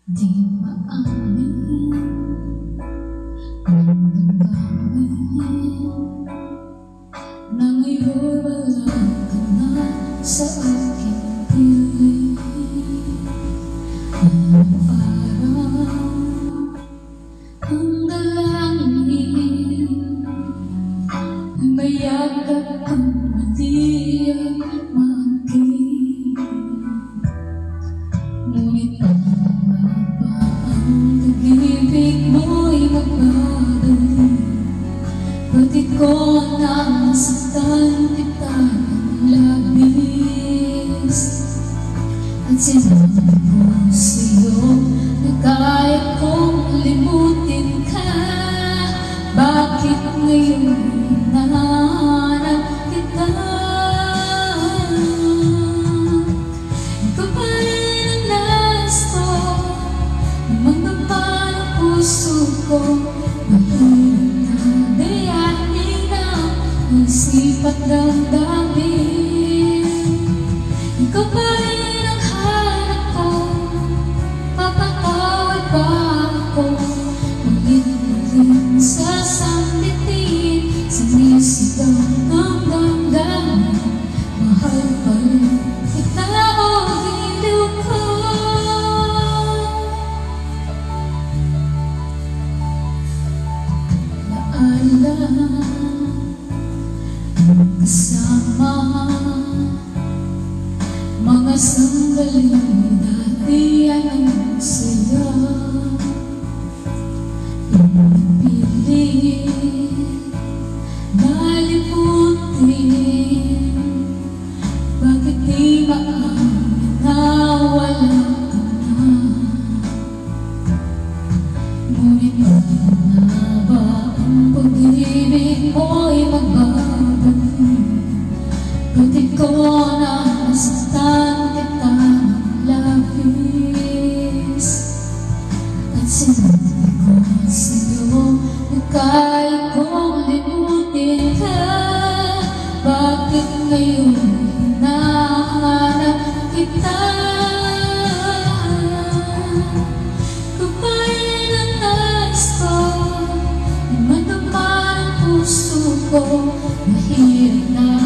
Di maamin ang damdamin na ngayon wala ka na sa aking piling. Parang ang dalangin ay mayagap kang mali at maging. Ngunit pag-ibig mo'y magbabalik, pati ko na masaktan kita ng labis. At sinabi ko sa'yo na kaya kong limutin ka. Bakit ngayon hinahanap kita? Ikaw pa rin ang nais ko, magdampan ang puso ko. Mahirap na dayain ang isip at damdamin. Ikaw pa rin ang hanap ko, papatawad ba ako? Ulit-ulit sasambitin, sinisigaw ng damdamin. Mahal pa rin kita o hiliw ko. Kasama mga sandali dati ang saya, pinipilit malimutin. Bakit di maamin na wala ka na? Ngunit na ba ang pag-ibig mo'y magbabalik, pati ko na nasaktan kita ng labis. At sinabi ko sa'yo na kaya kong limutin ka. Bakit ngayon hinahanap kita? Kung pa rin ang nais ko, madama ang puso ko. Mahirap na